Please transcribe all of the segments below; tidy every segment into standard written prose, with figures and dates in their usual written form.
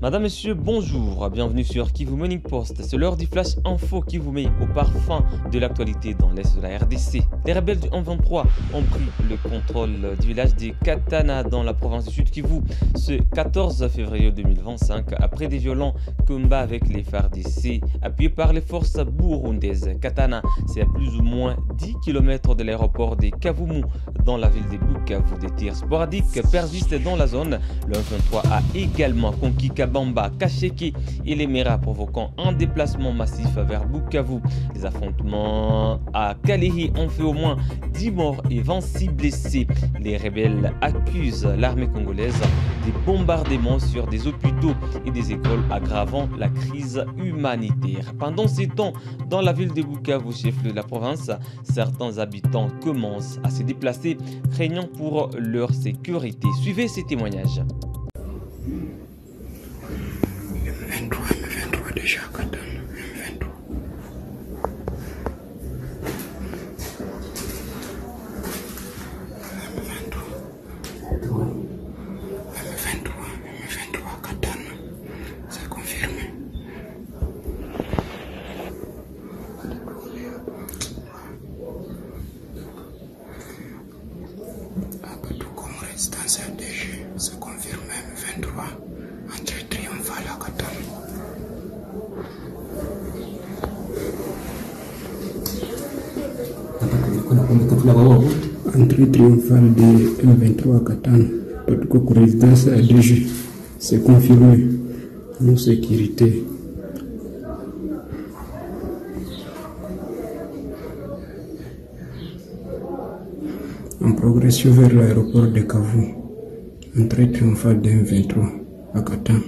Madame, Monsieur, bonjour, bienvenue sur Kivu Morning Post. C'est l'heure du flash info qui vous met au parfum de l'actualité dans l'est de la RDC. Les rebelles du 1-23 ont pris le contrôle du village de Katana dans la province du Sud Kivu ce 14 février 2025 après des violents combats avec les FARDC appuyés par les forces burundaises. Katana, c'est à plus ou moins 10 km de l'aéroport de Kavumu dans la ville de Bukavu. Des tirs sporadiques persistent dans la zone. Le 1-23 a également conquis Bamba, Kacheke et les Mera, provoquant un déplacement massif vers Bukavu. Les affrontements à Kalehi ont fait au moins 10 morts et 26 blessés. Les rebelles accusent l'armée congolaise des bombardements sur des hôpitaux et des écoles, aggravant la crise humanitaire. Pendant ces temps, dans la ville de Bukavu, chef-lieu de la province, certains habitants commencent à se déplacer, craignant pour leur sécurité. Suivez ces témoignages. M23 déjà Katana, M23 Katana, c'est confirmé. Abatou comme résistance ADG, c'est confirmé. M23 entrée triomphale à Katana. Entrée triomphale de M23 à Katana, toute résidence ADG, c'est confirmé. Nos sécurité. En progression vers l'aéroport de Kavu, entrée triomphale de M23 à Katana.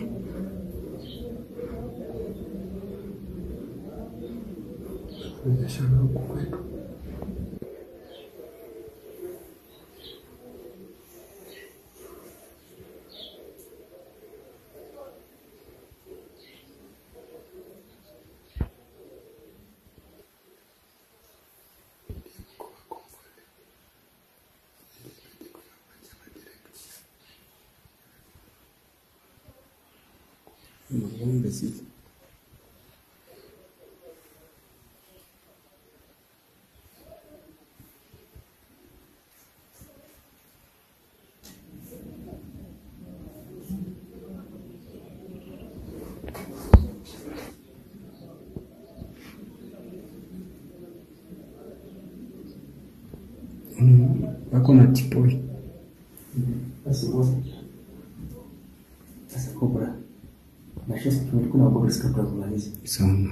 Hakuna tipoi. Basi bosi. Sasa kubwa. Na sisi tulikuwa na bosi kabla kumaliza. Sana.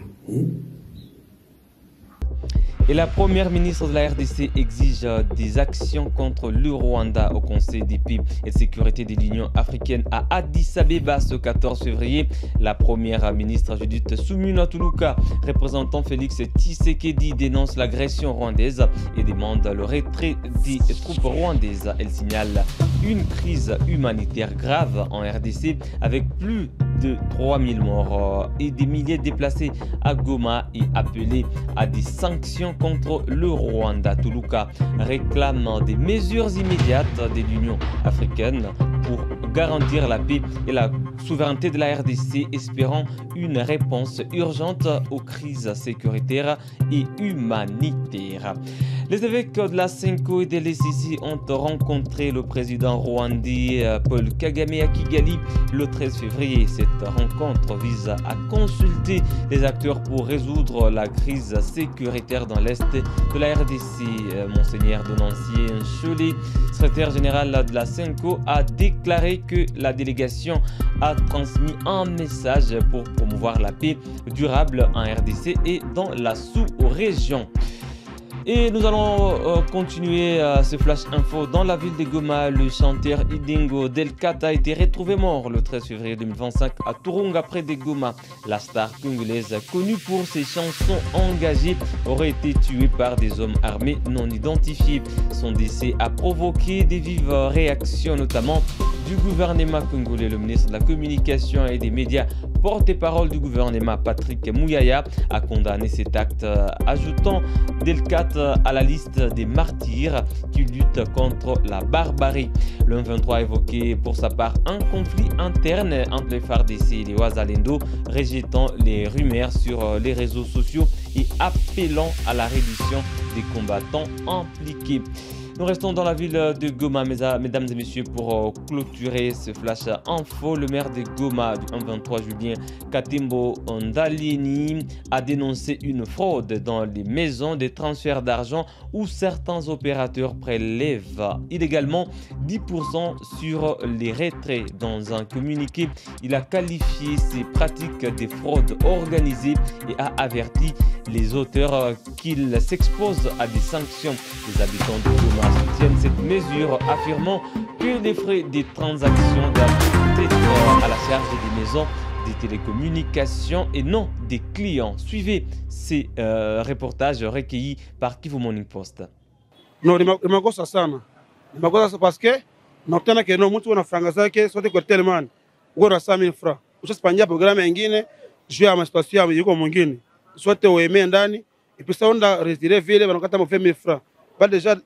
Et la première ministre de la RDC exige des actions contre le Rwanda au Conseil des pays et de sécurité de l'Union africaine à Addis Abeba ce 14 février. La première ministre Judith Suminwa Tuluka, représentant Félix Tshisekedi, dénonce l'agression rwandaise et demande le retrait des troupes rwandaises. Elle signale une crise humanitaire grave en RDC avec plus de 3000 morts et des milliers déplacés à Goma et appelé à des sanctions contre le Rwanda. Tuluka réclame des mesures immédiates de l'Union africaine pour garantir la paix et la souveraineté de la RDC, espérant une réponse urgente aux crises sécuritaires et humanitaires. Les évêques de la Senko et de l'Essisi ont rencontré le président rwandais Paul Kagame à Kigali le 13 février. Cette rencontre vise à consulter les acteurs pour résoudre la crise sécuritaire dans l'Est de la RDC. Monseigneur Donancier Cholet, secrétaire général de la Senko, a déclaré que la délégation a transmis un message pour promouvoir la paix durable en RDC et dans la sous-région. Et nous allons continuer ce flash info. Dans la ville de Goma, le chanteur Idingo Delcat a été retrouvé mort le 13 février 2025 à Turunga près de Goma. La star congolaise, connue pour ses chansons engagées, aurait été tuée par des hommes armés non identifiés. Son décès a provoqué des vives réactions, notamment du gouvernement congolais. Le ministre de la Communication et des Médias, porte-parole du gouvernement Patrick Mouyaya, a condamné cet acte, ajoutant Delcat s'ajoute à la liste des martyrs qui luttent contre la barbarie. Le M23 a évoqué pour sa part un conflit interne entre les FARDC et les Wazalendo, rejetant les rumeurs sur les réseaux sociaux et appelant à la réduction des combattants impliqués. Nous restons dans la ville de Goma, mesdames et messieurs, pour clôturer ce flash info. Le maire de Goma du 1-23, Julien Katembo Ndalini, a dénoncé une fraude dans les maisons de transfert d'argent où certains opérateurs prélèvent illégalement 10% sur les retraits. Dans un communiqué, il a qualifié ces pratiques de fraude organisée et a averti les auteurs qu'ils s'exposent à des sanctions. Les habitants de Goma soutiennent cette mesure, affirmant que les frais des transactions doivent être à la charge des maisons des télécommunications et non des clients. Suivez ces reportages recueillis par Kivu Morning Post. No, ni makosa sana. Ni makosa parce que nakutana ke no mtu una franga zake sote kwa teleman. Uko na 100,000 francs. Ushaspania programu nyingine juu ya masituation yuko mwingine. Sote ueme ndani et puis ça on a retiré vile banakata mo 20,000 francs. Pas déjà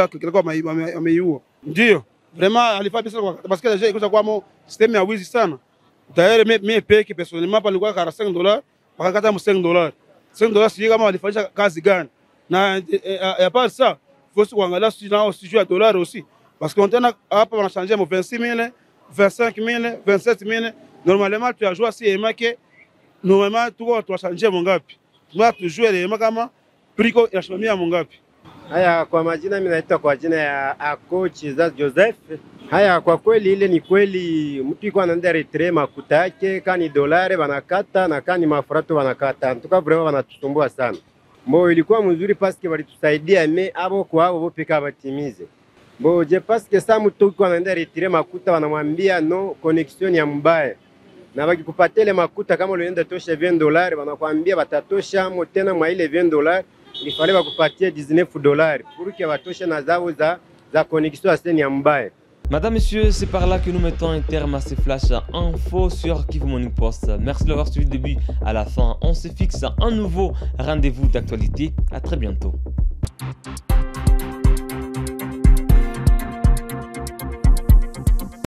kilikuwa ameiua. Ndio. Vraiment alifaa pesa parce que déjà ikosa kwa mo system ya wizi sana. D'ailleurs mimi peke personnellement pa nilikuwa kara $5 pakakata mo $5. $5 sio kama walifanya kazi gani. Na à part ça, il faut kuangalia sujet à dollars aussi. Parce qu'on tient hapa wanachangea mo 26,000, 25,000, 27,000. Normalement tu as joué si emake normalement tu vas changer mon ngapi. Tu vas jouer les kama priko inasimamia mongapi. Haya, kwa majina mimi naitwa kwa jina ya coach Joseph. Haya, kwa kweli ile ni kweli, mtu iko anaenda retire makuta yake, kani dolari wanakata na kani mafurato wanakata. Ntuka vraiment wanatusumbua sana. Mbo ilikuwa mzuri paske walitusaidia me abo kwa abo peka batimize. Mbo je paske sa mtu iko anaenda retire makuta wanamwambia no connection ya mbaya. Na wakikupatele makuta kama ulienda tosha $20 wanakuambia watatosha mo tena mwa ile $20 il fallait wakupatie $19 pour que watoshe na zao za connexion à scène ya mbaya. Madame, messieurs, c'est par là que nous mettons un terme à ces flashs info sur Kivu Morning Post. Merci de l'avoir suivi du début à la fin. On se fixe un nouveau rendez-vous d'actualité. À très bientôt.